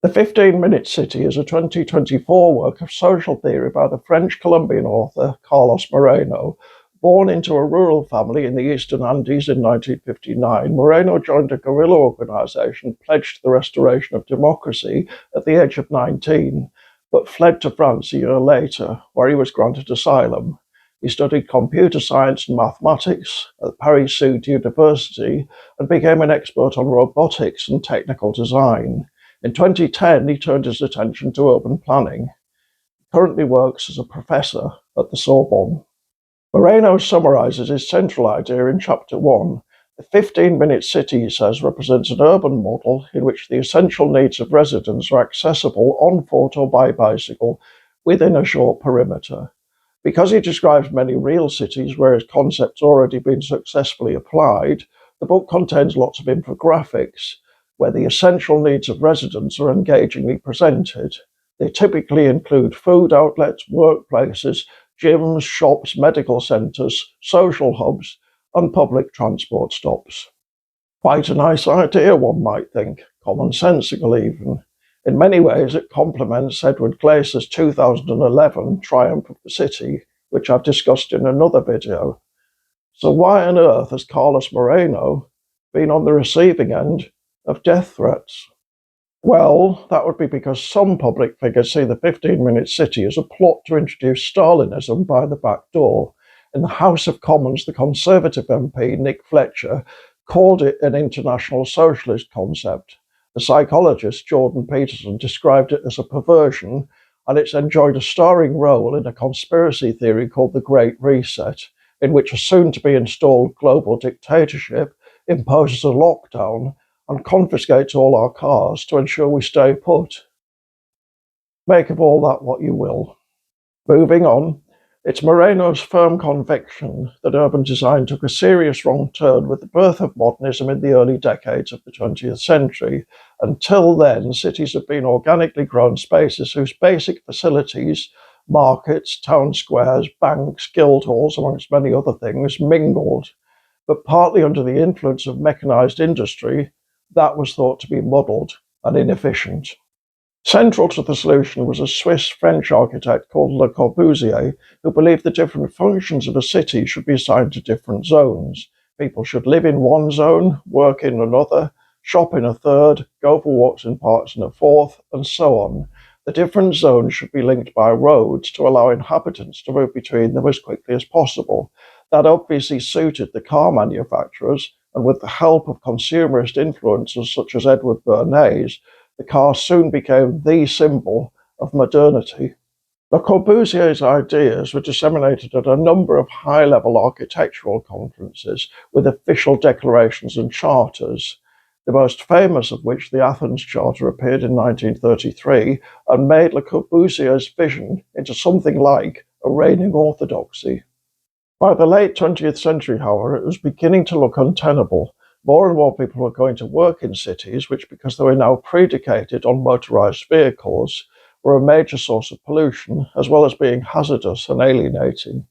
The 15-Minute City is a 2024 work of social theory by the French-Colombian author Carlos Moreno. Born into a rural family in the eastern Andes in 1959, Moreno joined a guerrilla organization pledged to the restoration of democracy at the age of 19, but fled to France a year later, where he was granted asylum. He studied computer science and mathematics at Paris-Sud University and became an expert on robotics and technical design. In 2010, he turned his attention to urban planning. He currently works as a professor at the Sorbonne. Moreno summarizes his central idea in Chapter 1. The 15-minute city, he says, represents an urban model in which the essential needs of residents are accessible on foot or by bicycle within a short perimeter. Because he describes many real cities where his concept's already been successfully applied, the book contains lots of infographics where the essential needs of residents are engagingly presented. They typically include food outlets, workplaces, gyms, shops, medical centres, social hubs, and public transport stops. Quite a nice idea, one might think, commonsensical even. In many ways, it complements Edward Glaeser's 2011 Triumph of the City, which I've discussed in another video. So why on earth has Carlos Moreno been on the receiving end of death threats? Well, that would be because some public figures see the 15-minute city as a plot to introduce Stalinism by the back door. In the House of Commons, the Conservative MP, Nick Fletcher, called it an international socialist concept. The psychologist Jordan Peterson described it as a perversion, and it's enjoyed a starring role in a conspiracy theory called the Great Reset, in which a soon-to-be-installed global dictatorship imposes a lockdown and confiscates all our cars to ensure we stay put. Make of all that what you will. Moving on, it's Moreno's firm conviction that urban design took a serious wrong turn with the birth of modernism in the early decades of the 20th century. Until then, cities have been organically grown spaces whose basic facilities, markets, town squares, banks, guild halls, amongst many other things, mingled. But partly under the influence of mechanized industry, that was thought to be muddled and inefficient. Central to the solution was a Swiss-French architect called Le Corbusier, who believed the different functions of a city should be assigned to different zones. People should live in one zone, work in another, shop in a third, go for walks in parks in a fourth, and so on. The different zones should be linked by roads to allow inhabitants to move between them as quickly as possible. That obviously suited the car manufacturers, and with the help of consumerist influencers such as Edward Bernays, the car soon became the symbol of modernity. Le Corbusier's ideas were disseminated at a number of high-level architectural conferences with official declarations and charters, the most famous of which, the Athens Charter, appeared in 1933 and made Le Corbusier's vision into something like a reigning orthodoxy. By the late 20th century, however, it was beginning to look untenable. More and more people were going to work in cities, which, because they were now predicated on motorized vehicles, were a major source of pollution, as well as being hazardous and alienating.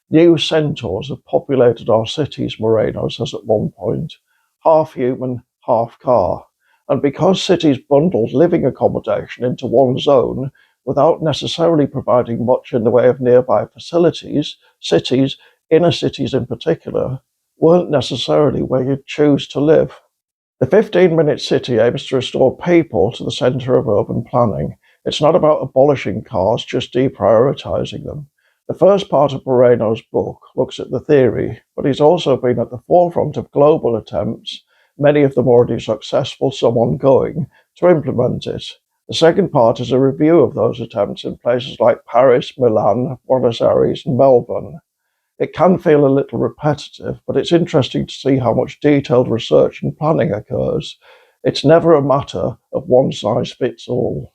New centaurs have populated our cities, Moreno says at one point, half human, half car. And because cities bundled living accommodation into one zone, without necessarily providing much in the way of nearby facilities, cities, inner cities in particular, weren't necessarily where you'd choose to live. The 15-minute city aims to restore people to the centre of urban planning. It's not about abolishing cars, just deprioritizing them. The first part of Moreno's book looks at the theory, but he's also been at the forefront of global attempts, many of them already successful, some ongoing, to implement it. The second part is a review of those attempts in places like Paris, Milan, Buenos Aires, and Melbourne. It can feel a little repetitive, but it's interesting to see how much detailed research and planning occurs. It's never a matter of one size fits all.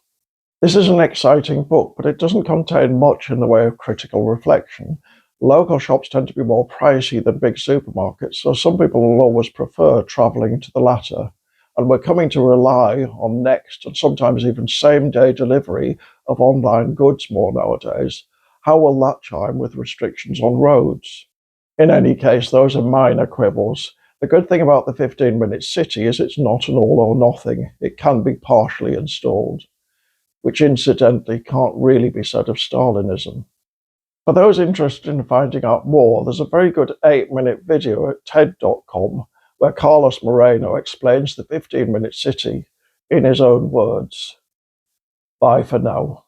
This is an exciting book, but it doesn't contain much in the way of critical reflection. Local shops tend to be more pricey than big supermarkets, so some people will always prefer travelling to the latter. And we're coming to rely on next and sometimes even same-day delivery of online goods more nowadays. How will that chime with restrictions on roads? In any case, those are minor quibbles. The good thing about the 15-minute city is it's not an all or nothing. It can be partially installed. which incidentally can't really be said of Stalinism. For those interested in finding out more, there's a very good 8-minute video at TED.com where Carlos Moreno explains the 15-minute city in his own words. Bye for now.